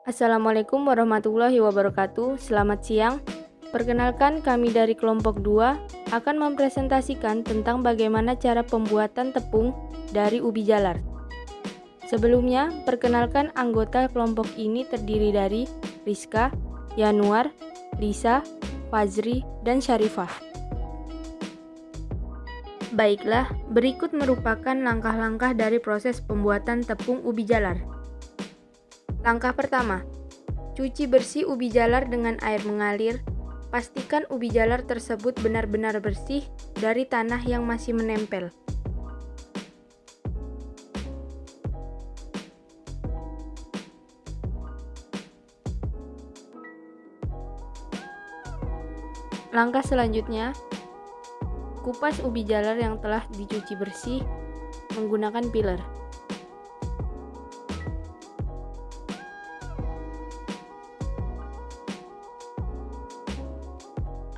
Assalamualaikum warahmatullahi wabarakatuh. Selamat siang. Perkenalkan, kami dari kelompok 2 akan mempresentasikan tentang bagaimana cara pembuatan tepung dari ubi jalar. Sebelumnya, perkenalkan anggota kelompok ini terdiri dari Rizka, Yanuar, Lisa, Fazri, dan Syarifah. Baiklah, berikut merupakan langkah-langkah dari proses pembuatan tepung ubi jalar. Langkah pertama, cuci bersih ubi jalar dengan air mengalir. Pastikan ubi jalar tersebut benar-benar bersih dari tanah yang masih menempel. Langkah selanjutnya, kupas ubi jalar yang telah dicuci bersih menggunakan peeler.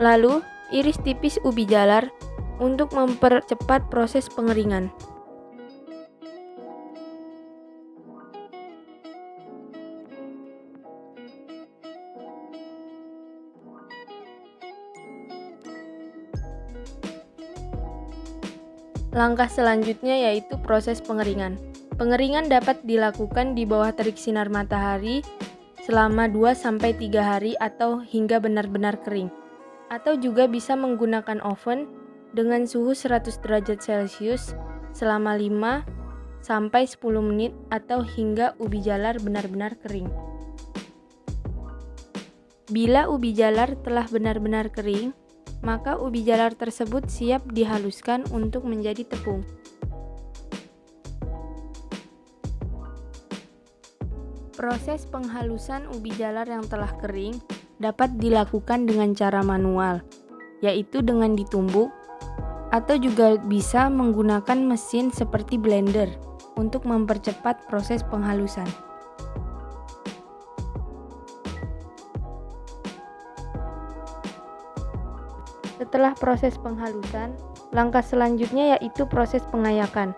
Lalu, iris tipis ubi jalar untuk mempercepat proses pengeringan. Langkah selanjutnya yaitu proses pengeringan. Pengeringan dapat dilakukan di bawah terik sinar matahari selama 2-3 hari atau hingga benar-benar kering. Atau juga bisa menggunakan oven dengan suhu 100 derajat Celcius selama 5-10 menit atau hingga ubi jalar benar-benar kering. Bila ubi jalar telah benar-benar kering, maka ubi jalar tersebut siap dihaluskan untuk menjadi tepung. Proses penghalusan ubi jalar yang telah kering dapat dilakukan dengan cara manual, yaitu dengan ditumbuk, atau juga bisa menggunakan mesin seperti blender untuk mempercepat proses penghalusan. Setelah proses penghalusan, langkah selanjutnya yaitu proses pengayakan.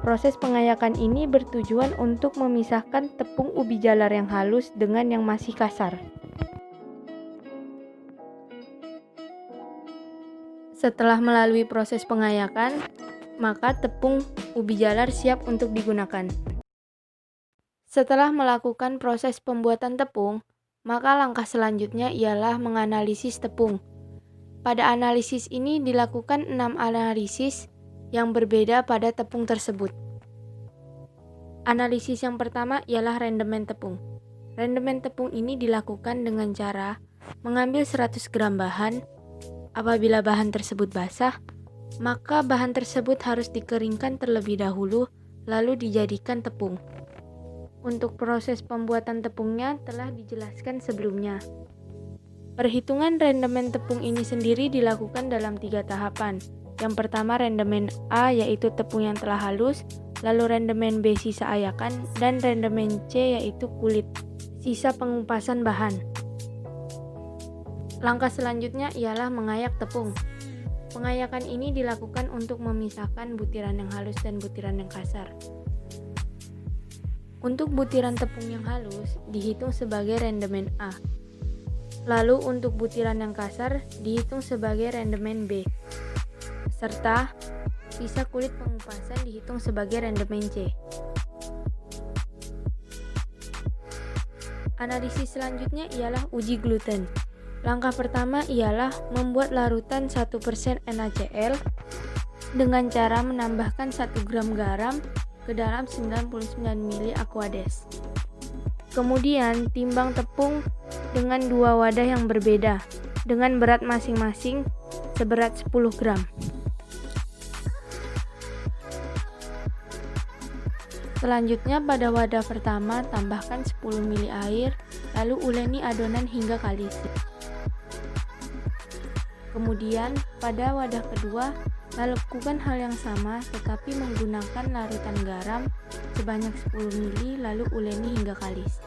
Proses pengayakan ini bertujuan untuk memisahkan tepung ubi jalar yang halus dengan yang masih kasar. Setelah melalui proses pengayakan, maka tepung ubi jalar siap untuk digunakan. Setelah melakukan proses pembuatan tepung, maka langkah selanjutnya ialah menganalisis tepung. Pada analisis ini dilakukan 6 analisis yang berbeda pada tepung tersebut. Analisis yang pertama ialah rendemen tepung. Rendemen tepung ini dilakukan dengan cara mengambil 100 gram bahan. Apabila bahan tersebut basah, maka bahan tersebut harus dikeringkan terlebih dahulu, lalu dijadikan tepung. Untuk proses pembuatan tepungnya telah dijelaskan sebelumnya. Perhitungan rendemen tepung ini sendiri dilakukan dalam 3 tahapan. Yang pertama rendemen A, yaitu tepung yang telah halus, lalu rendemen B sisa ayakan, dan rendemen C yaitu kulit, sisa pengupasan bahan. Langkah selanjutnya ialah mengayak tepung. Pengayakan ini dilakukan untuk memisahkan butiran yang halus dan butiran yang kasar. Untuk butiran tepung yang halus dihitung sebagai rendemen A. Lalu untuk butiran yang kasar dihitung sebagai rendemen B. Serta sisa kulit pengupasan dihitung sebagai rendemen C. Analisis selanjutnya ialah uji gluten. Langkah pertama ialah membuat larutan 1% NaCl dengan cara menambahkan 1 gram garam ke dalam 99 ml Aquades. Kemudian timbang tepung dengan 2 wadah yang berbeda dengan berat masing-masing seberat 10 gram. Selanjutnya pada wadah pertama tambahkan 10 ml air, lalu uleni adonan hingga kalis. Kemudian pada wadah kedua lakukan hal yang sama tetapi menggunakan larutan garam sebanyak 10 ml lalu uleni hingga kalis.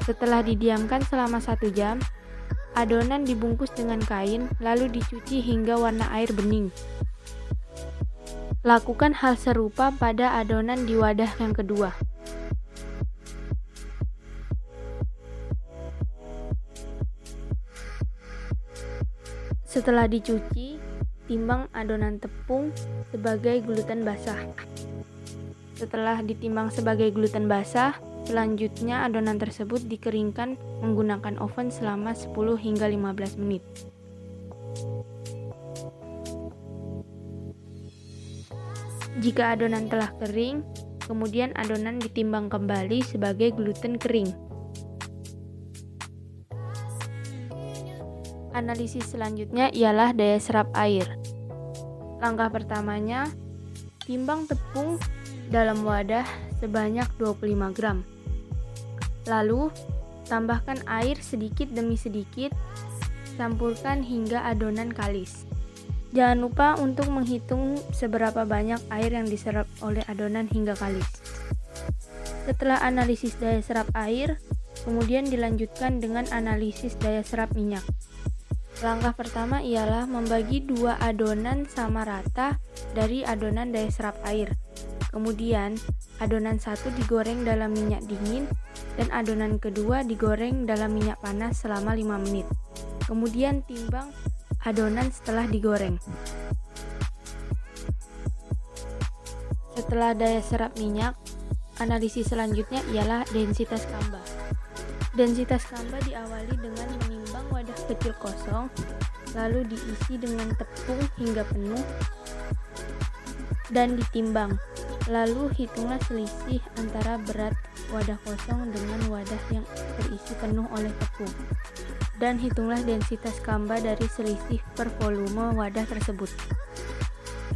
Setelah didiamkan selama 1 jam, adonan dibungkus dengan kain lalu dicuci hingga warna air bening. Lakukan hal serupa pada adonan di wadah yang kedua. Setelah dicuci, timbang adonan tepung sebagai gluten basah. Setelah ditimbang sebagai gluten basah, selanjutnya adonan tersebut dikeringkan menggunakan oven selama 10 hingga 15 menit. Jika adonan telah kering, kemudian adonan ditimbang kembali sebagai gluten kering. Analisis selanjutnya ialah daya serap air. Langkah pertamanya, timbang tepung dalam wadah sebanyak 25 gram. Lalu, tambahkan air sedikit demi sedikit, campurkan hingga adonan kalis. Jangan lupa untuk menghitung seberapa banyak air yang diserap oleh adonan hingga kalis. Setelah analisis daya serap air, kemudian dilanjutkan dengan analisis daya serap minyak. Langkah pertama ialah membagi dua adonan sama rata dari adonan daya serap air. Kemudian, adonan satu digoreng dalam minyak dingin dan adonan kedua digoreng dalam minyak panas selama 5 menit. Kemudian timbang adonan setelah digoreng. Setelah daya serap minyak, analisis selanjutnya ialah densitas kamba. Densitas kamba diawali dengan menimbang wadah kecil kosong, lalu diisi dengan tepung hingga penuh, dan ditimbang. Lalu hitunglah selisih antara berat wadah kosong dengan wadah yang terisi penuh oleh tepung. Dan hitunglah densitas kamba dari selisih per volume wadah tersebut.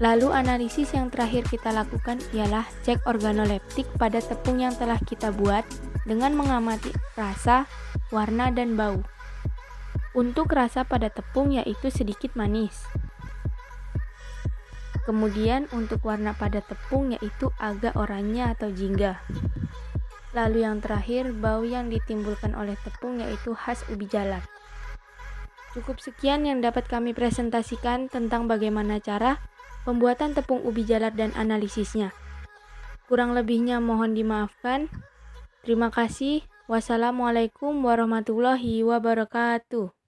Lalu analisis yang terakhir kita lakukan ialah cek organoleptik pada tepung yang telah kita buat dengan mengamati rasa, warna, dan bau. Untuk rasa pada tepung yaitu sedikit manis. Kemudian untuk warna pada tepung yaitu agak oranye atau jingga. Lalu yang terakhir, bau yang ditimbulkan oleh tepung yaitu khas ubi jalar. Cukup sekian yang dapat kami presentasikan tentang bagaimana cara pembuatan tepung ubi jalar dan analisisnya. Kurang lebihnya mohon dimaafkan. Terima kasih. Wassalamualaikum warahmatullahi wabarakatuh.